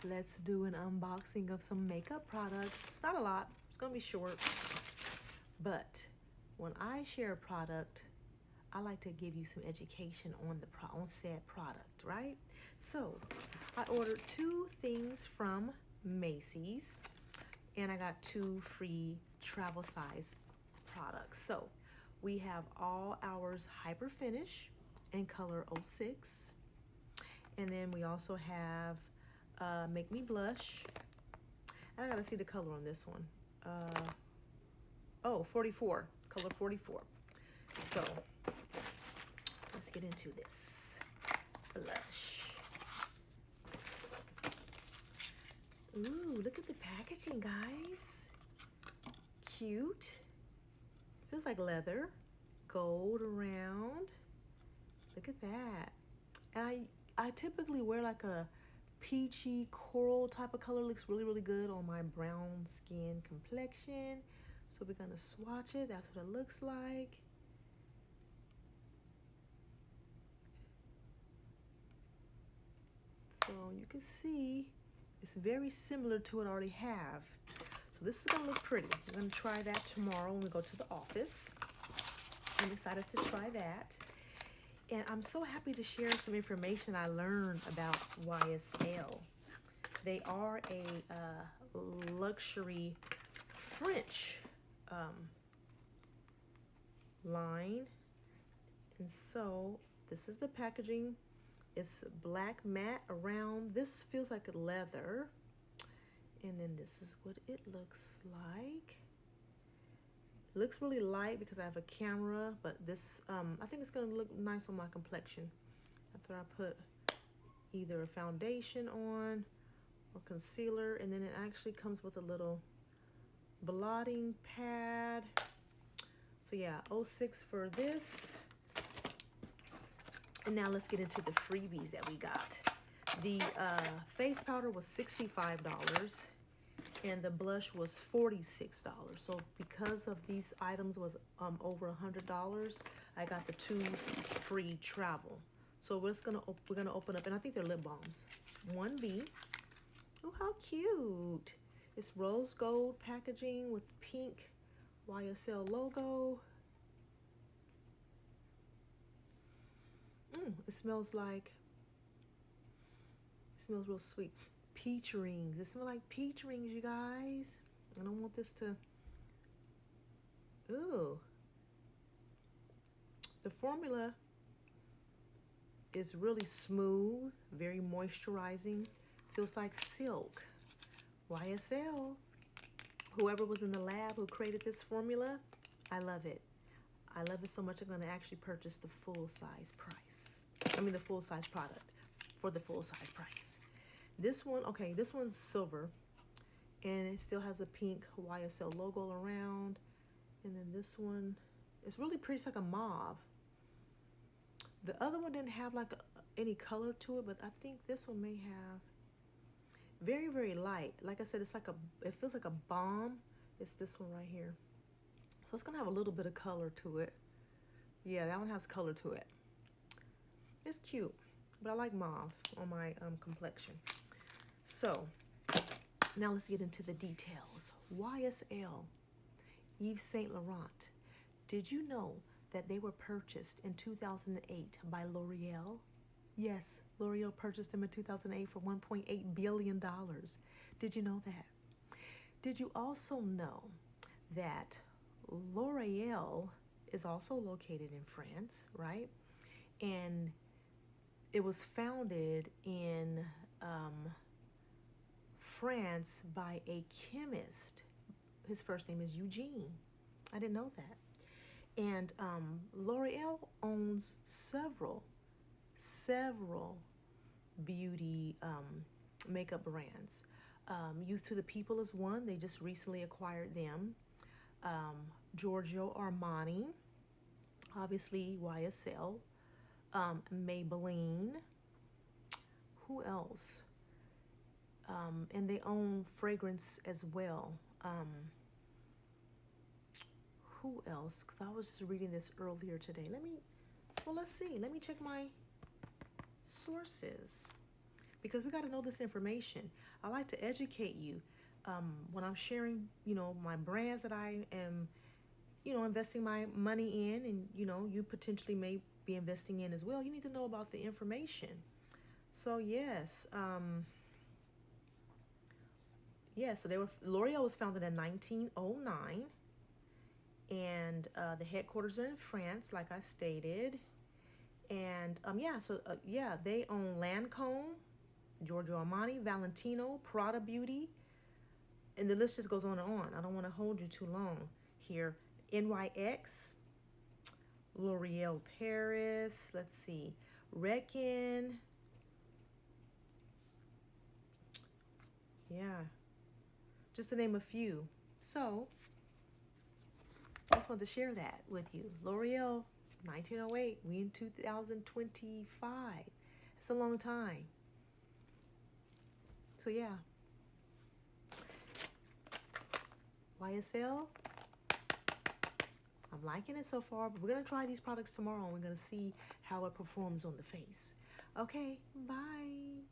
let's do an unboxing of some makeup products. It's not a lot, it's gonna be short, but when I share a product, I like to give you some education on on said product, right? So I ordered 2 things from Macy's, and I got 2 free travel size products. So we have All Hours Hyper Finish in color 06. And then we also have Make Me Blush. And I gotta see the color on this one. Oh, 44, color 44. So let's get into this blush. Ooh, look at the packaging, guys. Cute. Feels like leather. Gold around. Look at that. And I typically wear like a peachy coral type of color. Looks really, really good on my brown skin complexion. So we're gonna swatch it. That's what it looks like. So you can see it's very similar to what I already have. So this is gonna look pretty. We're gonna try that tomorrow when we go to the office. I'm excited to try that. And I'm so happy to share some information I learned about YSL. They are a luxury French line. And so this is the packaging. It's black matte around. This feels like a leather. And then this is what it looks like. It looks really light because I have a camera, but this, I think it's gonna look nice on my complexion after I put either a foundation on or concealer. And then it actually comes with a little blotting pad. So yeah, 06 for this. And now let's get into the freebies that we got. The face powder was $65 and the blush was $46. So because of these items was over $100, I got the 2 free travel. So we're gonna open up, and I think they're lip balms. 1B. Oh, how cute! It's rose gold packaging with pink YSL logo. It smells real sweet. Peach rings. It smells like peach rings, you guys. I don't want this to... Ooh. The formula is really smooth, very moisturizing. Feels like silk. YSL. Whoever was in the lab who created this formula, I love it. I love it so much I'm gonna actually purchase the full-size price. I mean the full-size product for the full-size price. This one, okay, this one's silver and it still has a pink YSL logo around. And then this one, it's really pretty. It's like a mauve. The other one didn't have like any color to it, but I think this one may have. Very, very light. Like I said, it's like it feels like a balm. It's this one right here. So it's gonna have a little bit of color to it. Yeah, that one has color to it. It's cute, but I like mauve on my complexion. So now let's get into the details. YSL, Yves Saint Laurent. Did you know that they were purchased in 2008 by L'Oreal? Yes, L'Oreal purchased them in 2008 for $1.8 billion. Did you know that? Did you also know that L'Oreal is also located in France, right? And it was founded in France by a chemist. His first name is Eugene. I didn't know that. And L'Oreal owns several beauty makeup brands. Youth to the People is one. They just recently acquired them. Giorgio Armani, obviously YSL, Maybelline. Who else? And they own fragrance as well. Who else? Because I was just reading this earlier today. Let's see. Let me check my sources. because we got to know this information. I like to educate you when I'm sharing, my brands that I am, investing my money in, and, you potentially may be investing in as well. You need to know about the information. So yes, so L'Oreal was founded in 1909, and the headquarters are in France, like I stated. And they own Lancome, Giorgio Armani, Valentino, Prada Beauty, and the list just goes on and on. I don't want to hold you too long here. NYX, L'Oreal Paris, let's see, Reckin, yeah, just to name a few. So I just wanted to share that with you. L'Oreal, 1908, we in 2025. It's a long time. So yeah, YSL, I'm liking it so far, but we're going to try these products tomorrow, and we're going to see how it performs on the face. Okay, bye.